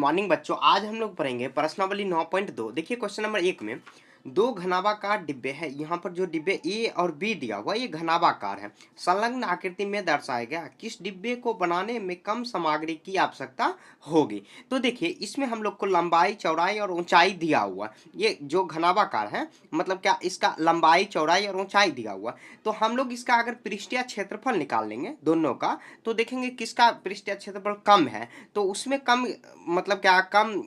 Morning बच्चों, आज हम लोग पढ़ेंगे प्रश्नावली 9.2। देखिए क्वेश्चन नंबर 1 में दो घनाभाकार डिब्बे हैं। यहाँ पर जो डिब्बे ए और बी दिया हुआ ये घनाभाकार है। संलग्न आकृति में दर्शाया गया किस डिब्बे को बनाने में कम सामग्री की आवश्यकता होगी। तो देखिए इसमें हम लोग को लंबाई, चौड़ाई और ऊंचाई दिया हुआ। ये जो घनाभाकार है मतलब क्या इसका लंबाई, चौड़ाई और ऊंचाई दिया हुआ। तो हम लोग इसका अगर पृष्ठीय क्षेत्रफल निकाल लेंगे दोनों का, तो देखेंगे किसका पृष्ठीय क्षेत्रफल कम है। तो उसमें कम मतलब क्या, कम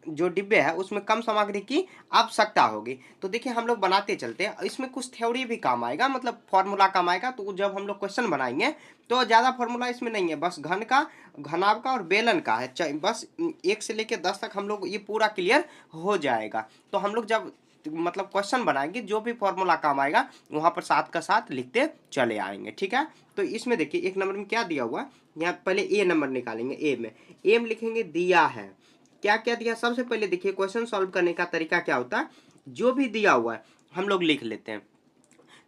जो डिब्बे है उसमें कम सामग्री की आवश्यकता होगी। तो देखिए हम लोग बनाते चलते हैं, इसमें कुछ थ्योरी भी काम आएगा, मतलब फॉर्मूला काम आएगा। तो जब हम लोग क्वेश्चन बनाएंगे तो ज़्यादा फॉर्मूला इसमें नहीं है, बस घन का, घनाभ का और बेलन का है। बस 1 से लेकर 10 तक हम लोग ये पूरा क्लियर हो जाएगा। तो हम लोग जब मतलब क्वेश्चन बनाएंगे जो भी फॉर्मूला काम आएगा वहाँ पर साथ का साथ लिखते चले आएंगे, ठीक है। तो इसमें देखिए 1 नंबर में क्या दिया हुआ है, यहाँ पहले ए नंबर निकालेंगे। ए में लिखेंगे दिया है, क्या क्या दिया। सबसे पहले देखिए क्वेश्चन सॉल्व करने का तरीका क्या होता है, जो भी दिया हुआ है हम लोग लिख लेते हैं।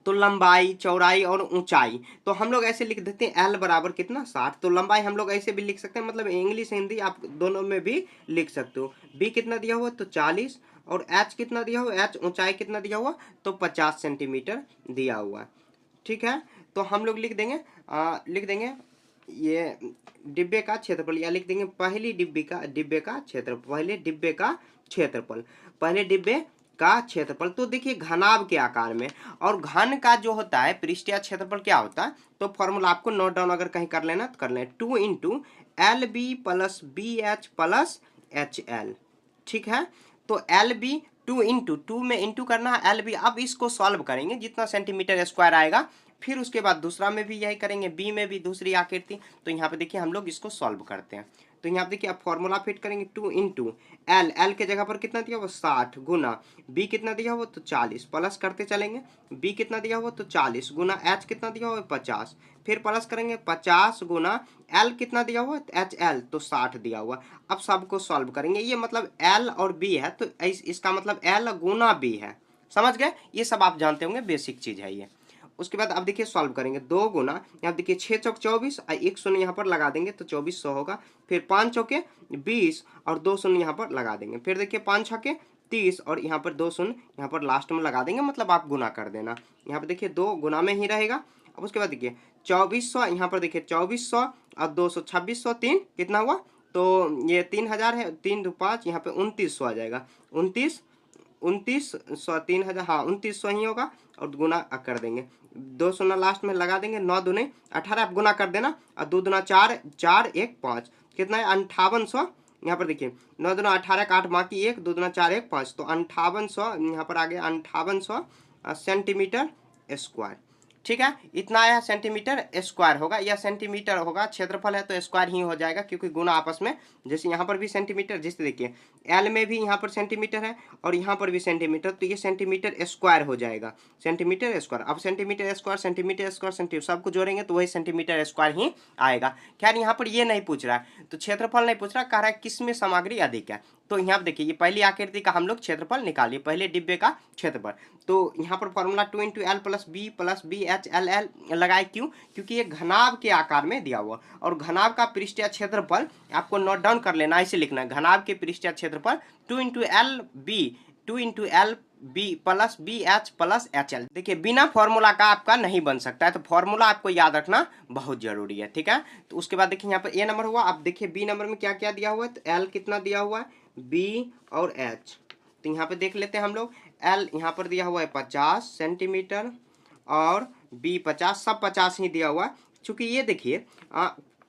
तो लंबाई, चौड़ाई और ऊंचाई तो हम लोग ऐसे लिख देते हैं, एल बराबर कितना 60। तो लंबाई हम लोग ऐसे भी लिख सकते हैं, मतलब इंग्लिश हिंदी आप दोनों में भी लिख सकते हो। बी कितना दिया हुआ तो 40, और एच कितना दिया हुआ, एच ऊंचाई कितना दिया हुआ तो 50 सेंटीमीटर दिया हुआ है, ठीक है। तो हम लोग लिख देंगे ये डिब्बे का क्षेत्रफल, या लिख देंगे पहली डिब्बे का क्षेत्रफल, पहले डिब्बे का क्षेत्रफल। तो देखिए घनाभ के आकार में, और घन का जो होता है पृष्ठीय क्षेत्रफल क्या होता है, तो फॉर्मूला आपको नोट डाउन अगर कहीं कर लेना तो कर लें, 2 into L B plus B H plus H L, ठीक है। तो एल बी 2 में इंटू करना है एल बी। अब इसको सॉल्व करेंगे जितना सेंटीमीटर स्क्वायर आएगा, फिर उसके बाद दूसरा में भी यही करेंगे, बी में भी दूसरी आकृति। तो यहाँ पे देखिए हम लोग इसको सॉल्व करते हैं। तो यहाँ पे देखिए आप फॉर्मूला फिट करेंगे, 2 इंटू एल के जगह पर कितना दिया हुआ 60, गुना बी कितना दिया हुआ तो 40, प्लस करते चलेंगे, बी कितना दिया हुआ तो 40 गुना एच कितना दिया हुआ 50, फिर प्लस करेंगे 50 गुना एल कितना दिया हुआ एच एल तो 60 दिया हुआ। अब सबको सॉल्व करेंगे, ये मतलब एल और बी है तो इसका मतलब एल गुना बी है, समझ गए। ये सब आप जानते होंगे, बेसिक चीज है ये। उसके बाद अब देखिए सॉल्व करेंगे, 2 गुना यहाँ देखिए 6 चौक 24 और 1 शून्य यहाँ पर लगा देंगे तो 2400 होगा। फिर 5 चौके 20 और 2 शून्य यहाँ पर लगा देंगे। फिर देखिए 5 छके 30 और यहाँ पर 2 शून्य यहाँ पर लास्ट में लगा देंगे, मतलब आप गुना कर देना। यहाँ पर देखिए 2 गुना में ही रहेगा। अब उसके बाद देखिए 2400, यहाँ पर देखिए 2400 और 200 2600, 3 कितना हुआ तो ये 3000 है, 3 2 5 यहाँ पे 2900 आ जाएगा। 2900 3000, हाँ 2900 ही होगा। और गुना कर देंगे, 2 शून्य लास्ट में लगा देंगे, 9 दूने 18 आप गुना कर देना, और 2 दूना 4 4 1 5 कितना है 5800। यहाँ पर देखिए 9 दूना 18 का 8 बाकी 1, 2 दूना 4 1 5, तो 5800 यहाँ पर आ गया 5800 सेंटीमीटर स्क्वायर, ठीक है। इतना आया सेंटीमीटर स्क्वायर होगा, या सेंटीमीटर होगा, क्षेत्रफल है तो स्क्वायर ही हो जाएगा, क्योंकि गुना आपस में, जैसे यहाँ पर भी सेंटीमीटर, जैसे देखिए एल में भी यहाँ पर सेंटीमीटर है और यहाँ पर भी सेंटीमीटर, तो ये सेंटीमीटर स्क्वायर हो जाएगा, सेंटीमीटर स्क्वायर। अब सेंटीमीटर स्क्वायर सबको जोड़ेंगे तो वही सेंटीमीटर स्क्वायर ही आएगा। खैर यहाँ पर ये नहीं पूछ रहा है, तो क्षेत्रफल नहीं पूछ रहा, कह रहा है किस में सामग्री अधिक है। तो यहाँ पर देखिए ये पहली आकृति का हम लोग क्षेत्रफल निकालिए, पहले डिब्बे का क्षेत्रफल। तो यहाँ पर formula 2 into L plus B H L L लगाए, क्यों, क्योंकि ये घनाभ के आकार में दिया हुआ, और घनाभ का पृष्ठीय क्षेत्रफल आपको नोट डाउन कर लेना, ऐसे लिखना है, घनाभ के पृष्ठीय क्षेत्रफल 2 into L B plus B H plus H L. देखिए बिना फॉर्मूला का आपका नहीं बन सकता है, तो फॉर्मूला आपको याद रखना बहुत जरूरी है, ठीक है। तो उसके बाद देखिए यहाँ पर ए नंबर हुआ। अब देखिए बी नंबर में क्या क्या दिया हुआ है, तो एल कितना दिया हुआ है, बी और एच। तो यहाँ पे देख लेते हैं हम लोग, एल यहाँ पर दिया हुआ है 50 सेंटीमीटर और बी 50, सब 50 ही दिया हुआ है। चूंकि ये देखिए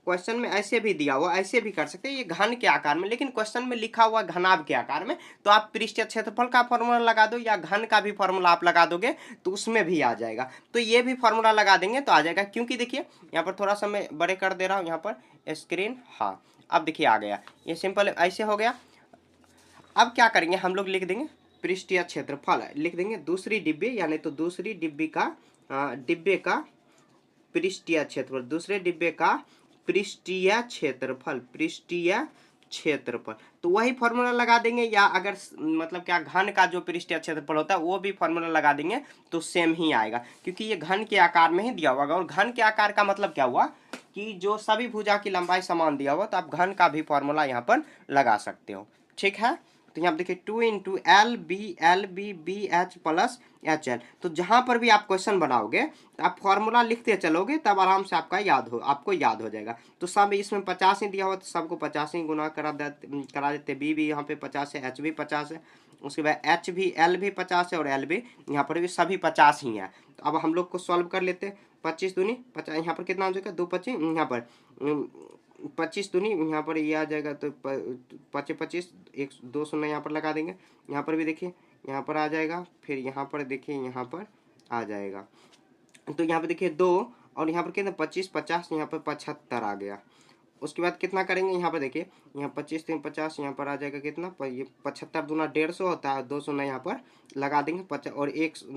क्वेश्चन में ऐसे भी दिया हुआ, ऐसे भी कर सकते हैं, ये घन के आकार में, लेकिन क्वेश्चन में लिखा हुआ घनाभ के आकार में, तो आप पृष्ठीय क्षेत्रफल का फॉर्मूला लगा दो या घन का भी फॉर्मूला आप लगा दोगे तो उसमें भी आ जाएगा। तो ये भी फॉर्मूला लगा देंगे तो आ जाएगा, क्योंकि देखिए यहाँ पर थोड़ा सा मैं बड़े कर दे रहा हूँ यहाँ पर स्क्रीन, हाँ अब देखिए आ गया, ये सिंपल ऐसे हो गया। अब क्या करेंगे हम लोग लिख देंगे पृष्ठीय क्षेत्रफल, लिख देंगे दूसरी डिब्बे, यानी तो दूसरी डिब्बे का पृष्ठीय क्षेत्रफल, दूसरे डिब्बे का पृष्ठीय क्षेत्रफल, तो वही फॉर्मूला लगा देंगे, या अगर मतलब क्या घन का जो पृष्ठीय क्षेत्रफल होता है वो भी फॉर्मूला लगा देंगे तो सेम ही आएगा, क्योंकि ये घन के आकार में ही दिया होगा। और घन के आकार का मतलब क्या हुआ कि जो सभी भुजा की लंबाई समान दिया हुआ, तो आप घन का भी फॉर्मूला यहाँ पर लगा सकते हो। ठीक है, तो यहाँ पर देखिए 2 into L B B H plus H L. तो जहाँ पर भी आप क्वेश्चन बनाओगे तो आप फॉर्मूला लिखते चलोगे, तब आराम से आपको याद हो जाएगा। तो सब इसमें 50 ही दिया हुआ, तो सबको 50 ही गुना करा देते। बी भी यहाँ पे 50 है, एच भी 50 है, उसके बाद एच भी, एल भी 50 है और एल भी यहाँ पर भी सभी 50 ही है। तो अब हम लोग को सॉल्व कर लेते हैं। 25 दूनी 50, यहाँ पर कितना हो जाएगा 2 25, यहाँ पर 25 दूनी, यहाँ पर ये आ जाएगा, तो 25 एक 2 शून्य यहाँ पर लगा देंगे। यहाँ पर भी देखिए यहाँ पर आ जाएगा, फिर यहाँ पर देखिए यहाँ पर आ जाएगा। तो यहाँ पे देखिए 2 और यहाँ पर कितना 25 50, यहाँ पर 75 आ गया। उसके बाद कितना करेंगे, यहाँ पर देखिए यहाँ 25 3 50, यहाँ पर आ जाएगा कितना, ये 75 दूना 150 होता है, 2 शून्य यहाँ पर लगा देंगे, 50 और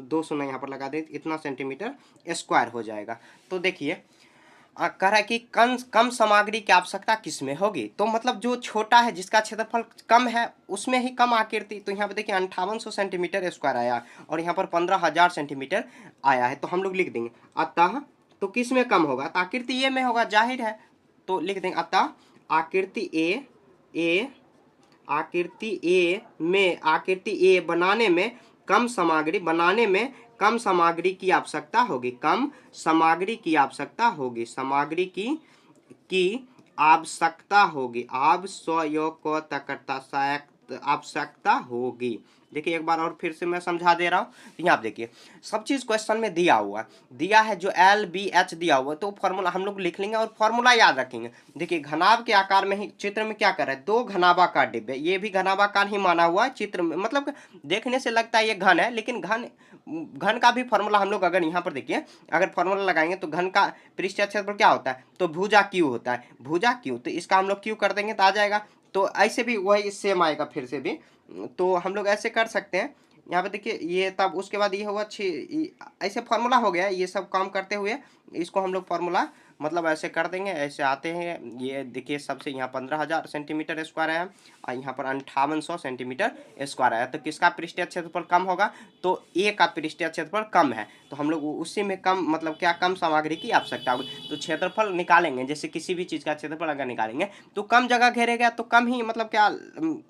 2 शून्य यहाँ पर लगा देंगे, इतना सेंटीमीटर स्क्वायर हो जाएगा। तो देखिए कह रहा है कि कम सामग्री की आवश्यकता किस में होगी, तो मतलब जो छोटा है, जिसका क्षेत्रफल कम है, उसमें ही कम आकृति। तो यहाँ पे देखिए 5800 सेंटीमीटर स्क्वायर आया और यहाँ पर 15000 सेंटीमीटर आया है। तो हम लोग लिख देंगे अतः, तो किस में कम होगा, तो आकृति ए में होगा, जाहिर है। तो लिख देंगे अतः आकृति ए बनाने में कम सामग्री की आवश्यकता होगी, आवश्यकता होगी। देखिए एक बार और फिर से मैं समझा दे रहा हूँ। यहाँ आप देखिए सब चीज क्वेश्चन में दिया है, जो एल बी एच दिया हुआ, तो फॉर्मूला हम लोग लिख लेंगे और फॉर्मूला याद रखेंगे। देखिए घनाभ के आकार में ही चित्र में क्या कर रहा है, 2 घनाभाकार डिब्बे, ये भी घनाभाकार ही माना हुआ है चित्र में, मतलब देखने से लगता है ये घन है, लेकिन घन का भी फॉर्मूला हम लोग अगर यहाँ पर देखिए, अगर फॉर्मूला लगाएंगे तो घन का पृष्ठीय क्षेत्रफल क्या होता है, तो भुजा क्यू होता है, तो इसका हम लोग क्यू कर देंगे तो आ जाएगा। तो ऐसे भी वही सेम आएगा फिर से भी, तो हम लोग ऐसे कर सकते हैं। यहाँ पे देखिए ये, तब उसके बाद ये होगा ऐसे फॉर्मूला हो गया। ये सब काम करते हुए इसको हम लोग फॉर्मूला मतलब ऐसे कर देंगे, ऐसे आते हैं। ये देखिए सबसे यहाँ 15000 सेंटीमीटर स्क्वायर आया और यहाँ पर 5800 सेंटीमीटर स्क्वायर आया। तो किसका पृष्ठीय क्षेत्रफल कम होगा, तो ए का पृष्ठीय क्षेत्रफल कम है, तो हम लोग उसी में कम मतलब क्या कम सामग्री की आवश्यकता होगी। तो क्षेत्रफल निकालेंगे, जैसे किसी भी चीज़ का क्षेत्रफल अगर निकालेंगे तो कम जगह घेरेगा, तो कम ही मतलब क्या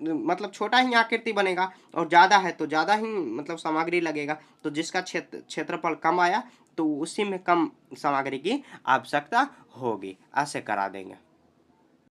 मतलब छोटा ही आकृति बनेगा, और ज़्यादा है तो ज़्यादा ही मतलब सामग्री लगेगा। तो जिसका क्षेत्रफल कम आया तो उसी में कम सामग्री की आवश्यकता होगी, ऐसे करा देंगे।